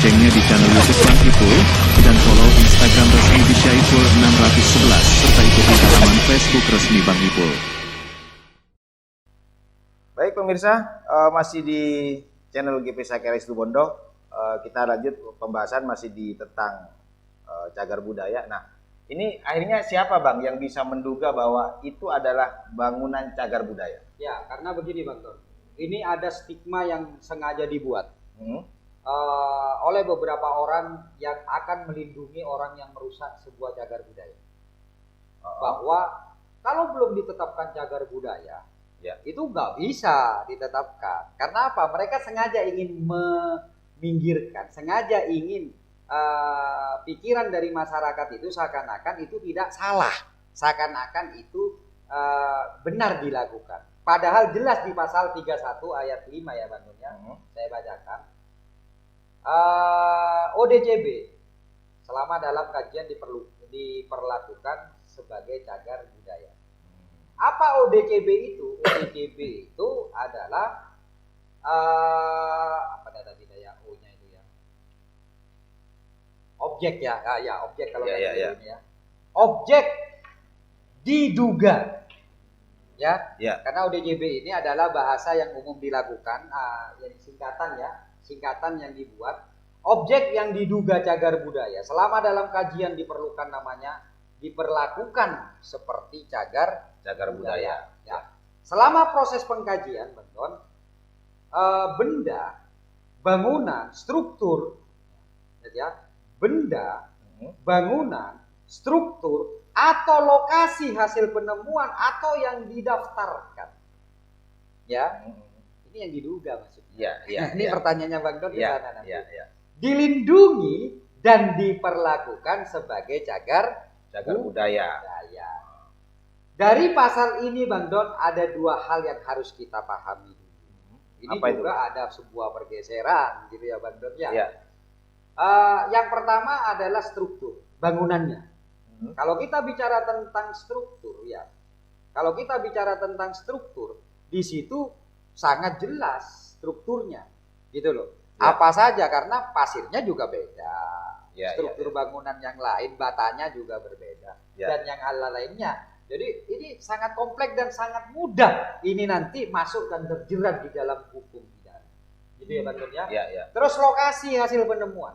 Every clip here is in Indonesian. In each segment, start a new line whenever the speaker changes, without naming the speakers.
loncengnya di channel YouTube Bang Ipul, dan follow Instagram resmi di Syaiful 611, serta ikuti halaman Facebook resmi Bang Ipul.
Baik pemirsa, masih di channel GP Sakeris Dubondo. Kita lanjut pembahasan masih tentang cagar budaya. Nah, ini akhirnya siapa Bang yang bisa menduga bahwa itu adalah bangunan cagar budaya?
Ya, karena begini Bang Ton. Ini ada stigma yang sengaja dibuat oleh beberapa orang yang akan melindungi orang yang merusak sebuah cagar budaya. Bahwa kalau belum ditetapkan cagar budaya, itu nggak bisa ditetapkan. Karena apa? Mereka sengaja ingin meminggirkan, sengaja ingin pikiran dari masyarakat itu seakan-akan itu tidak salah, seakan-akan itu benar dilakukan. Padahal jelas di pasal 31 ayat 5 ya Bang Nun ya. Saya bacakan. ODCB selama dalam kajian diperlakukan sebagai cagar budaya. Apa ODCB itu? ODCB itu adalah apa tadi daya O-nya itu ya? Objek ya, objek kalau ini ya. Objek diduga. Ya. Karena ODCB ini adalah bahasa yang umum dilakukan, yang singkatan yang dibuat. Objek yang diduga cagar budaya selama dalam kajian diperlakukan seperti cagar budaya. Ya. Selama proses pengkajian, benda, bangunan, struktur, bangunan, struktur atau lokasi hasil penemuan atau yang didaftarkan, ini yang diduga maksudnya. Ini pertanyaannya Bang Don di sana nanti. Dilindungi dan diperlakukan sebagai cagar budaya. Dari pasal ini Bang Don ada dua hal yang harus kita pahami. Ini apa juga itu? Ada sebuah pergeseran gitu ya Bang Don ya. Yang pertama adalah struktur bangunannya. Kalau kita bicara tentang struktur di situ sangat jelas strukturnya, gitu loh. Apa saja karena pasirnya juga beda, struktur bangunan yang lain batanya juga berbeda, dan yang hal lainnya. Jadi ini sangat kompleks dan sangat mudah ini nanti masuk dan terjerat di dalam hukum pidana. Gitu ya Bang Don ya. Terus lokasi hasil penemuan.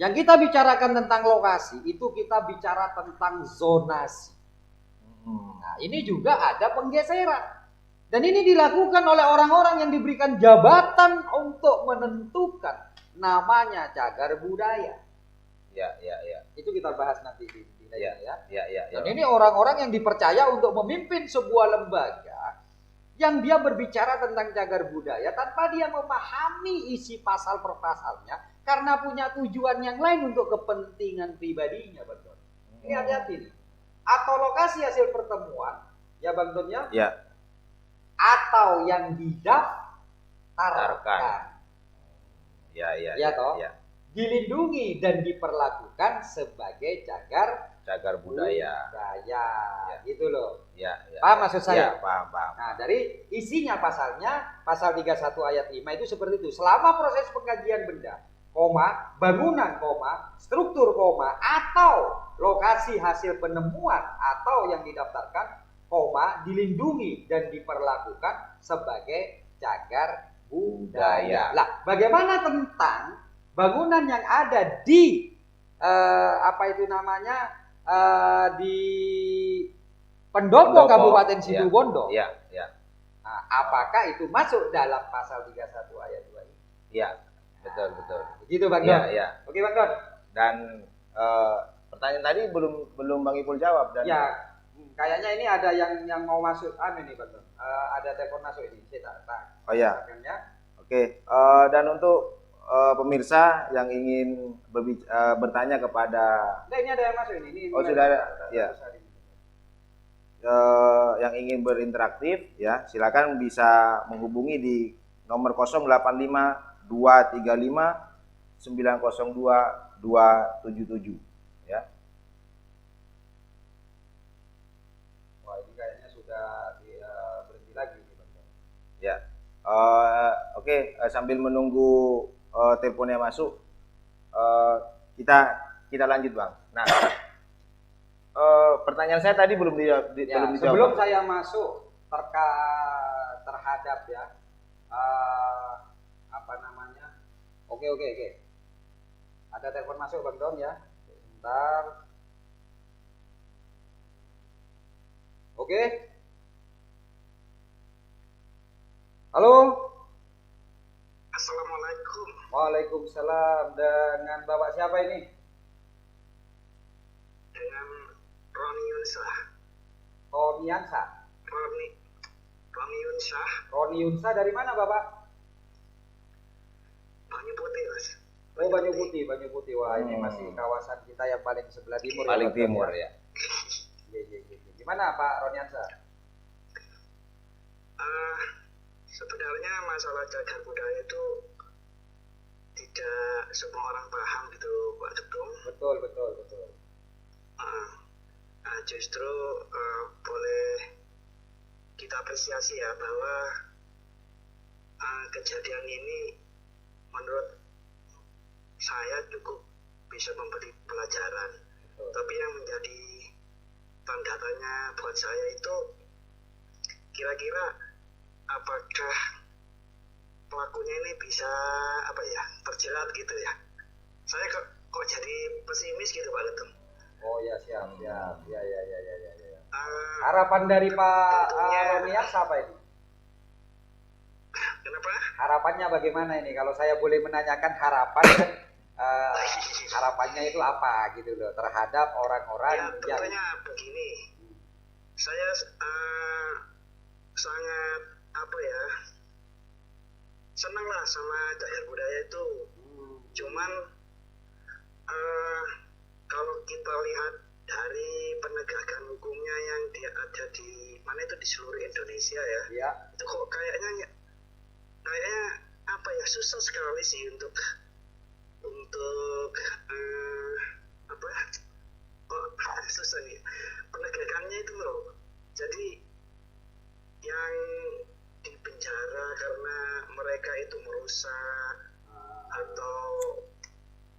Yang kita bicarakan tentang lokasi itu kita bicara tentang zonasi. Nah, ini juga ada penggeseran. Dan ini dilakukan oleh orang-orang yang diberikan jabatan untuk menentukan namanya cagar budaya. Itu kita bahas nanti di Dan ini orang-orang yang dipercaya untuk memimpin sebuah lembaga yang dia berbicara tentang cagar budaya tanpa dia memahami isi pasal per pasalnya. Karena punya tujuan yang lain untuk kepentingan pribadinya, Bang Don. Ini hati-hati. Atau lokasi hasil pertemuan, ya Bang Don ya. Atau yang didaftarkan. Dilindungi dan diperlakukan sebagai cagar budaya. Gitu loh. Paham maksud saya?
Paham.
Nah, dari isinya pasalnya, pasal 31 ayat 5 itu seperti itu. Selama proses pengkajian benda, bangunan, struktur, atau lokasi hasil penemuan atau yang didaftarkan, dilindungi dan diperlakukan sebagai cagar budaya. Lah, bagaimana tentang bangunan yang ada di di Pendopo Kabupaten Situbondo? Nah, apakah itu masuk dalam pasal 31 ayat 2 ini?
Betul.
Begitu Bang Don. Oke Bang Don.
Dan pertanyaan tadi belum Bang Ipul jawab dan
kayaknya ini ada yang mau masuk ini Bang Don. Ada telepon masuk ini. Saya tak.
Oke. Dan untuk pemirsa yang ingin bertanya kepada
ini ada yang masuk ini.
Sudah ada. Yang ingin berinteraktif silakan bisa menghubungi di nomor 085 235 902 277 ya.
Wah, ini kayaknya sudah berhenti lagi nih Bang.
Oke, sambil menunggu teleponnya masuk. Kita lanjut Bang. Nah, pertanyaan saya tadi belum belum dijawab.
Sebelum saya masuk terhadap ya apa namanya? Oke. Ada telepon masuk Bang Don ya. Sebentar. Oke. Halo.
Assalamualaikum.
Waalaikumsalam. Dengan Bapak siapa ini?
Dengan Roni Yunsah.
Roni Yansa.
Roni Yunsah.
Roni Yunsa dari mana Bapak?
Banyu Putih, Mas.
Oh, Banyu Putih. Wah, ini masih kawasan kita yang paling sebelah timur.
Paling
ya,
timur ya.
Iya. Gimana Pak Roni Yansa?
Sebenarnya masalah cagar budaya itu tidak semua orang paham gitu, Pak Gedung.
Betul.
Justru boleh kita apresiasi ya bahwa kejadian ini menurut saya cukup bisa memberi pelajaran.
Betul.
Tapi yang menjadi tanda tanya buat saya itu kira-kira apakah pelakunya ini bisa terjerat gitu ya. Saya kok jadi pesimis gitu Pak Gedung.
Oh ya, siap. Ya. Harapan dari Pak Roni Yansa apa ini?
Kenapa?
Harapannya bagaimana ini? Kalau saya boleh menanyakan harapan, harapannya itu apa gitu loh terhadap orang-orang
Ya
yang
tentunya begini. Saya sangat senang lah sama cagar budaya itu. Cuman kalau kita lihat dari penegakan hukumnya yang dia ada di mana itu di seluruh Indonesia ya, itu kok kayaknya susah sekali sih untuk susah nih penegakannya itu loh. Jadi yang di penjara karena mereka itu merusak atau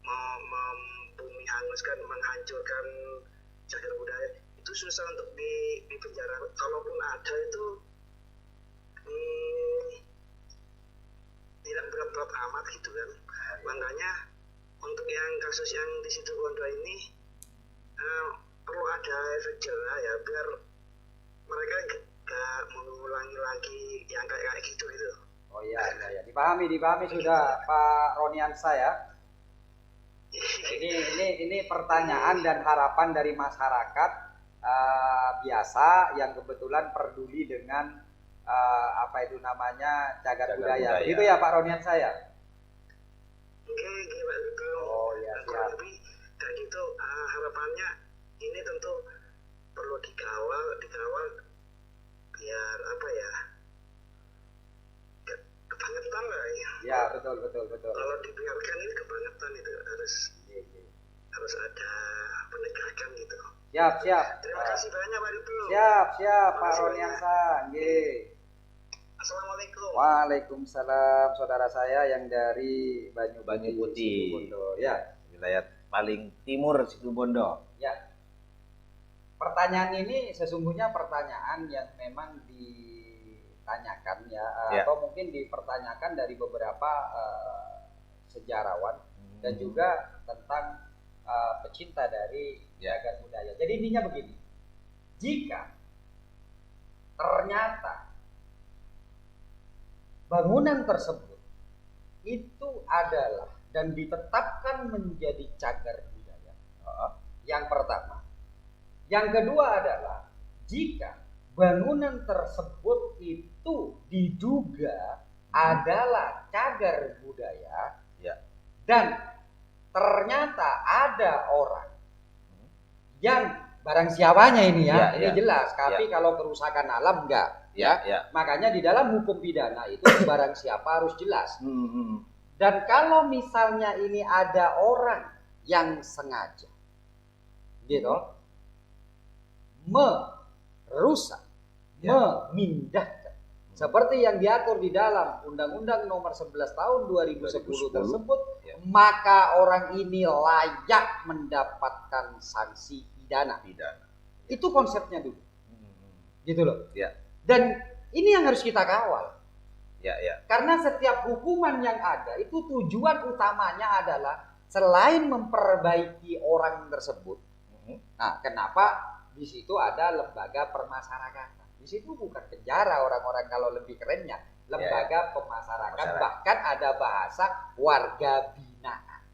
membumi hanguskan, menghancurkan cagar budaya itu susah untuk di penjara. Kalaupun ada itu tidak berat-berat amat gitu kan. Makanya untuk yang kasus yang di situ Bondo ini perlu ada efek jerah ya biar mereka gak mengulangi lagi yang kayak gitu.
Oh iya. Dipahami sudah Pak Roni Yansa ya. Ini pertanyaan dan harapan dari masyarakat biasa yang kebetulan peduli dengan cagar budaya. Begitu ya Pak Roni Yansa ya?
Oke, Pak Gedung.
Oh iya, siap.
Tapi kayak gitu harapannya ini tentu perlu dikawal biar kebangetan lah ya.
Ya, betul.
Kalau dibiarkan ini kebangetan itu harus ada penegakan gitu.
Siap.
Terima kasih banyak Pak Gedung.
Siap Pak Roni Yansa. Nggih.
Assalamualaikum.
Waalaikumsalam, saudara saya yang dari Banyu
Putih.
Situbondo. Ya.
Wilayah paling timur Situbondo.
Ya. Pertanyaan ini sesungguhnya pertanyaan yang memang ditanyakan ya, atau mungkin dipertanyakan dari beberapa sejarawan dan juga tentang pecinta dari cagar budaya. Jadi intinya begini, jika ternyata bangunan tersebut itu adalah dan ditetapkan menjadi cagar budaya, yang pertama. Yang kedua adalah jika bangunan tersebut itu diduga adalah cagar budaya dan ternyata ada orang yang barang siapanya ini ini jelas, tapi kalau kerusakan alam enggak. Makanya di dalam hukum pidana itu barang siapa harus jelas. Dan kalau misalnya ini ada orang yang sengaja gitu merusak, memindahkan seperti yang diatur di dalam Undang-Undang Nomor 11 Tahun 2010 tersebut,
ya.
maka orang ini layak mendapatkan sanksi pidana. Itu konsepnya dulu. Gitu loh.
Ya.
Dan ini yang harus kita kawal.
Ya.
Karena setiap hukuman yang ada itu tujuan utamanya adalah selain memperbaiki orang tersebut. Nah, kenapa di situ ada lembaga permasyarakatan? Di situ bukan penjara, orang-orang kalau lebih kerennya lembaga pemasyarakatan, bahkan ada bahasa warga binaan.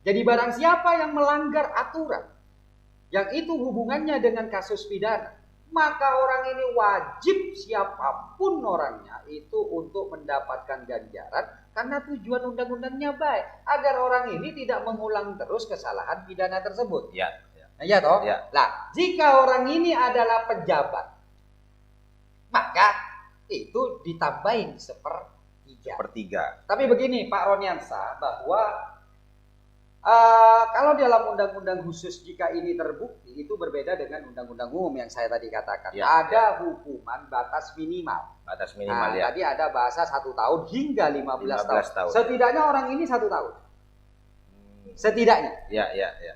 Jadi barang siapa yang melanggar aturan yang itu hubungannya dengan kasus pidana, maka orang ini wajib siapapun orangnya itu untuk mendapatkan ganjaran karena tujuan undang-undangnya baik agar orang ini tidak mengulang terus kesalahan pidana tersebut.
Ya.
Nah, ya toh?
Ya.
Nah, jika orang ini adalah pejabat, maka itu ditambahin sepertiga. Tapi begini Pak Roniansa, bahwa kalau dalam undang-undang khusus jika ini terbukti itu berbeda dengan undang-undang umum yang saya tadi katakan.
Ya,
ada hukuman batas minimal.
Ya.
Tadi ada bahasa 1 tahun hingga 15 tahun.
tahun.
Setidaknya orang ini 1 tahun. Setidaknya.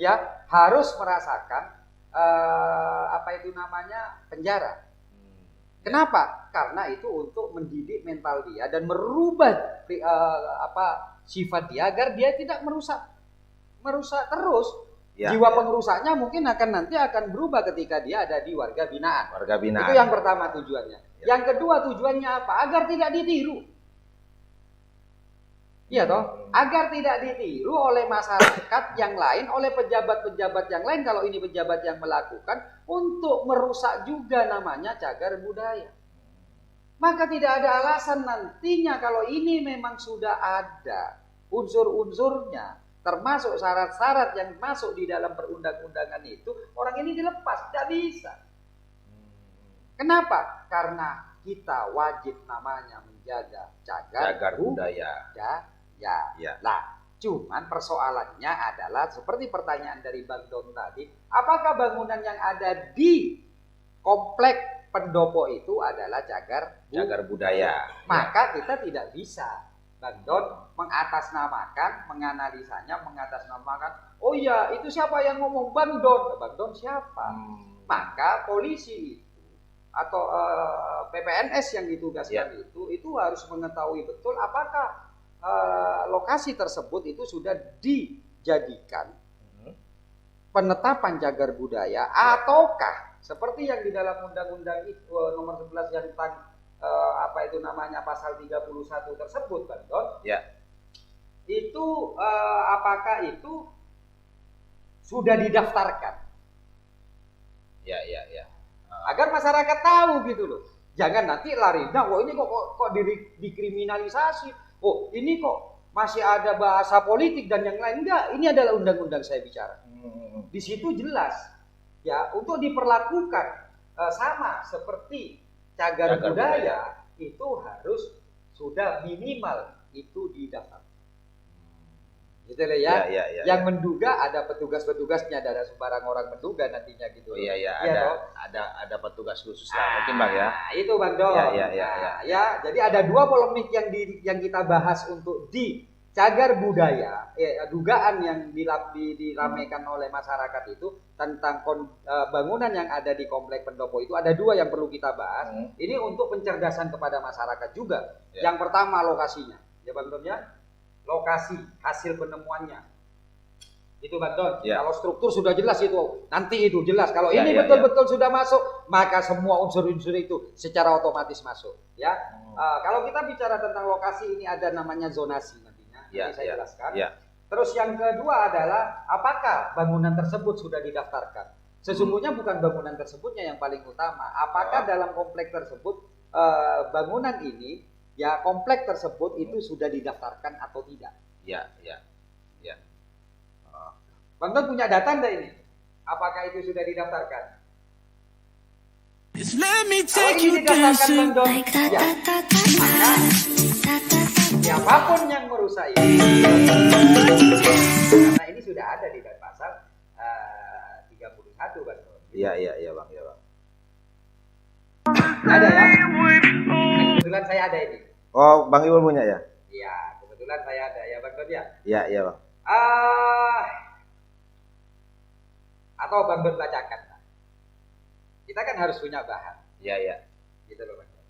Ya.
Harus merasakan penjara. Kenapa? Karena itu untuk mendidik mental dia dan merubah sifat dia agar dia tidak merusak terus.
Ya,
Jiwa pengerusaknya mungkin nanti akan berubah ketika dia ada di warga binaan. Itu yang pertama tujuannya.
Ya.
Yang kedua tujuannya apa? Agar tidak ditiru. Iya toh? Agar tidak ditiru oleh masyarakat yang lain, oleh pejabat-pejabat yang lain kalau ini pejabat yang melakukan untuk merusak juga namanya cagar budaya. Maka tidak ada alasan nantinya kalau ini memang sudah ada unsur-unsurnya, termasuk syarat-syarat yang masuk di dalam perundang-undangan itu, orang ini dilepas, tidak bisa. Kenapa? Karena kita wajib namanya menjaga cagar budaya. Ya. Nah, cuman persoalannya adalah seperti pertanyaan dari Bang Don tadi, apakah bangunan yang ada di komplek pendopo itu adalah cagar
budaya?
Maka kita tidak bisa, Bang Don, menganalisanya, oh ya, itu siapa yang ngomong Bang Don? Bang Don siapa? Maka polisi itu atau PPNS yang ditugaskan itu harus mengetahui betul apakah lokasi tersebut itu sudah dijadikan penetapan cagar budaya ataukah seperti yang di dalam undang-undang nomor 11 yang tentang pasal 31 tersebut, Bang Don.
Ya.
Itu apakah itu sudah didaftarkan?
Ya.
Agar masyarakat tahu gitu loh. Jangan nanti lari, ini kok dikriminalisasi. Oh, ini kok masih ada bahasa politik dan yang lain. Enggak, ini adalah undang-undang saya bicara. Di situ jelas ya untuk diperlakukan sama seperti cagar budaya itu harus sudah minimal itu didaftar. Gitu loh ya. Yang menduga ada petugas-petugasnya, ada sembarang orang menduga nantinya gitu.
Ada petugas khusus lah mungkin Bang ya.
Itu Bang Don. Ya, jadi ada 2 polemik yang kita bahas untuk di cagar budaya, dugaan yang diramaikan oleh masyarakat itu tentang bangunan yang ada di komplek pendopo itu ada 2 yang perlu kita bahas. Ini untuk pencerdasan kepada masyarakat juga. Yang pertama lokasinya, ya Bang Don ya. Lokasi hasil penemuannya itu Bang Don. Kalau struktur sudah jelas itu nanti itu jelas. Kalau ini betul-betul sudah masuk, maka semua unsur-unsur itu secara otomatis masuk. Ya. Kalau kita bicara tentang lokasi ini ada namanya zonasi nantinya. Nanti saya jelaskan. Terus yang kedua adalah apakah bangunan tersebut sudah didaftarkan? Sesungguhnya bukan bangunan tersebutnya yang paling utama. Apakah dalam komplek tersebut bangunan ini komplek tersebut itu sudah didaftarkan atau tidak?
Ya.
Bang Don punya data enggak ini? Apakah itu sudah didaftarkan? Kalau ini didaftarkan Bang Don, maka siapapun yang merusak ini, karena ini sudah ada di pasal 31 Bang Don.
Iya Bang.
Ada ya? Kebetulan saya ada ini.
Oh, Bang Iwal punya ya?
Iya, kebetulan saya ada ya Bang Don ya.
Iya, iya Bang.
Atau Bang Don bacakan. Kita kan harus punya bahan.
Iya, iya.
Gitu loh Bang Don.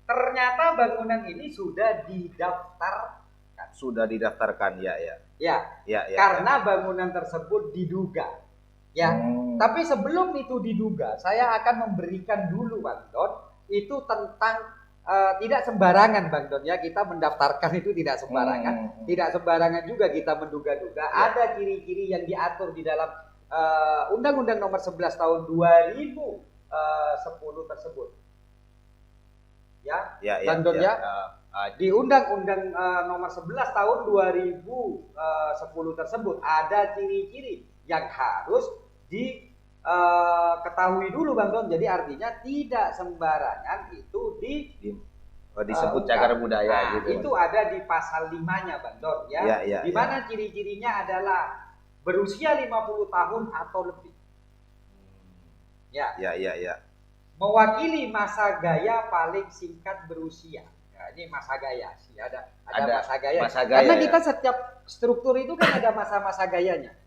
Ternyata bangunan ini sudah didaftarkan.
Sudah didaftarkan, ya, ya.
Ya,
Ya, ya.
karena bangunan tersebut diduga. Ya, tapi sebelum itu diduga, saya akan memberikan dulu Bang Don itu tentang tidak sembarangan Bang Don ya, kita mendaftarkan itu tidak sembarangan, tidak sembarangan juga kita menduga-duga. Ada ciri-ciri yang diatur di dalam Undang-Undang Nomor 11 Tahun 2010 tersebut. Ya, Bang Don ya. Di Undang-Undang Nomor 11 Tahun 2010 tersebut ada ciri-ciri yang harus diketahui dulu Bang Don. Jadi artinya tidak sembarangan itu
disebut cagar budaya gitu.
Itu ada di pasal 5-nya Bang Don ya. Di mana ciri-cirinya adalah berusia 50 tahun atau lebih. Ya. Mewakili masa gaya paling singkat berusia. Nah, ini masa gaya sih, ada masa gaya. Karena kita setiap struktur itu kan ada masa-masa gayanya.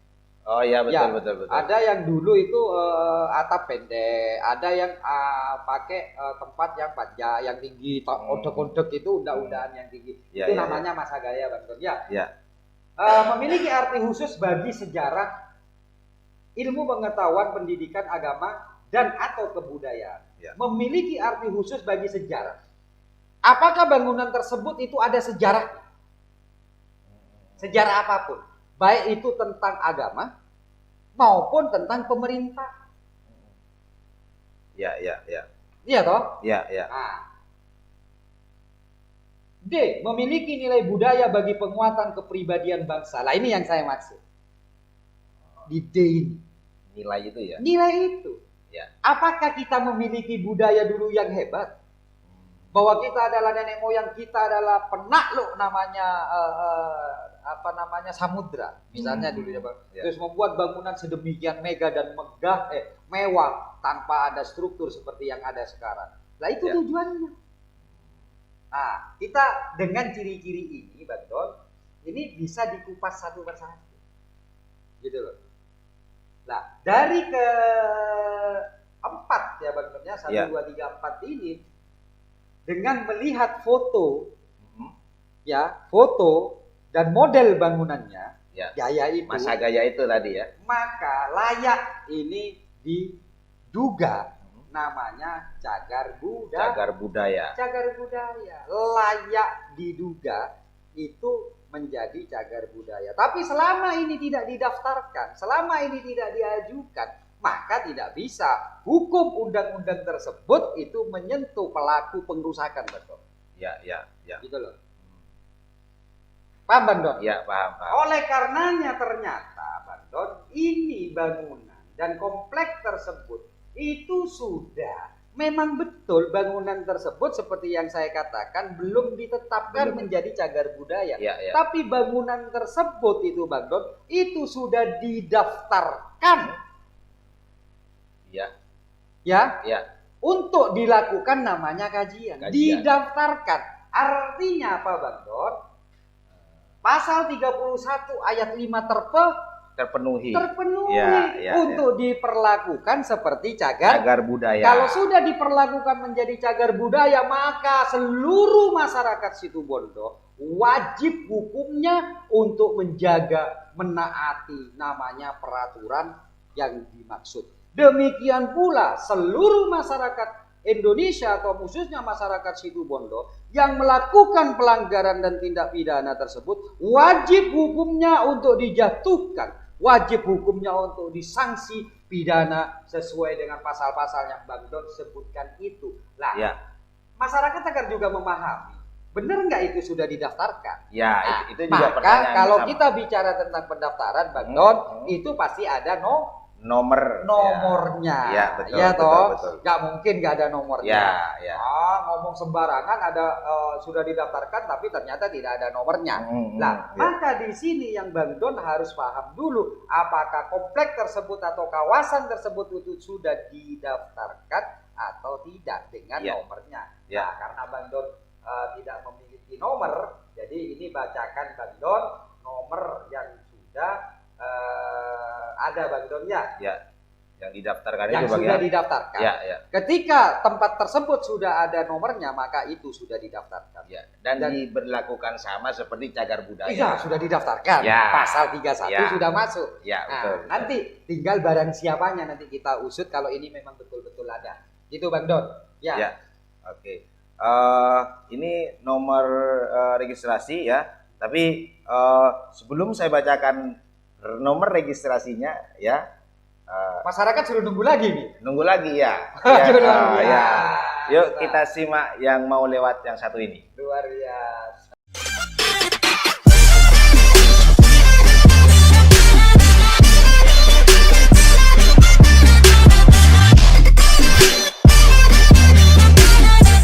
Oh iya, betul.
Ada yang dulu itu atap pendek, ada yang pakai tempat yang panjang, yang tinggi, odek-odek itu undak-undakan yang tinggi. Itu namanya masa gaya Bang Don ya. Memiliki arti khusus bagi sejarah, ilmu pengetahuan, pendidikan agama dan atau kebudayaan. Memiliki arti khusus bagi sejarah. Apakah bangunan tersebut itu ada sejarah? Sejarah apapun, baik itu tentang agama maupun tentang pemerintah. Iya toh? Nah. D. Memiliki nilai budaya bagi penguatan kepribadian bangsa. Lah ini yang saya maksud. Di D ini.
Nilai itu ya?
Nilai itu. Apakah kita memiliki budaya dulu yang hebat? Bahwa kita adalah nenek moyang kita adalah penakluk namanya samudra misalnya dulu ya Bang. Terus membuat bangunan sedemikian mega dan mewah tanpa ada struktur seperti yang ada sekarang. Lah itu tujuannya. Nah, kita dengan ciri-ciri ini Bang Don, ini bisa dikupas satu persatu. Gitu loh. Nah, dari ke-4 ya Bang Don ya, 1 2 3 4 ini dengan melihat foto foto dan model bangunannya, gaya itu,
masa gaya itu tadi ya,
maka layak ini diduga namanya cagar budaya. Cagar budaya layak diduga itu menjadi cagar budaya. Tapi selama ini tidak didaftarkan, selama ini tidak diajukan, maka tidak bisa hukum undang-undang tersebut itu menyentuh pelaku pengrusakan, betul? Ya. Gitu loh. Paham Bang Don?
Ya, paham.
Oleh karenanya ternyata Bang Don, ini bangunan dan kompleks tersebut itu sudah memang betul bangunan tersebut seperti yang saya katakan belum ditetapkan menjadi cagar budaya. Tapi bangunan tersebut itu Bang Don itu sudah didaftarkan. Untuk dilakukan namanya kajian. Didaftarkan. Artinya apa Bang Don? Pasal 31 ayat 5 terpenuhi untuk diperlakukan seperti cagar
budaya.
Kalau sudah diperlakukan menjadi cagar budaya, maka seluruh masyarakat Situbondo wajib hukumnya untuk menjaga, menaati namanya peraturan yang dimaksud. Demikian pula seluruh masyarakat Indonesia atau khususnya masyarakat Situbondo yang melakukan pelanggaran dan tindak pidana tersebut wajib hukumnya untuk dijatuhkan, wajib hukumnya untuk disanksi pidana sesuai dengan pasal-pasal yang Bang Don sebutkan itu. Lah, masyarakat agar juga memahami, benar nggak itu sudah didaftarkan?
Itu juga pertanyaan.
Maka kalau kita bicara tentang pendaftaran Bang Don, itu pasti ada nomornya, betul. Gak mungkin gak ada nomornya. Ngomong sembarangan sudah didaftarkan tapi ternyata tidak ada nomornya. Maka di sini yang Bang Don harus paham dulu, apakah kompleks tersebut atau kawasan tersebut itu sudah didaftarkan atau tidak dengan
Ya.
nomornya.
Ya.
Nah, karena Bang Don tidak memiliki nomor, jadi ini bacakan Bang Don nomor yang sudah ada Bang Donnya.
Ya. Yang didaftarkan
Yang
itu
sudah
bagian.
didaftarkan.
Ya, ya.
Ketika tempat tersebut sudah ada nomornya, maka itu sudah didaftarkan.
Ya. Dan diberlakukan sama seperti cagar budaya.
Iya, sudah didaftarkan.
Ya.
Pasal 31
Ya.
sudah masuk.
Ya,
Nah,
betul.
nanti tinggal barang siapanya nanti kita usut kalau ini memang betul-betul ada. Gitu Bang Don. Ya.
Ya. Oke. Ini nomor registrasi ya. Tapi sebelum saya bacakan nomor registrasinya ya,
Masyarakat suruh nunggu lagi nih.
nunggu lagi ya.
Aduh, luar
ya.
biasa.
Yuk kita simak yang mau lewat yang satu ini.
Luar biasa.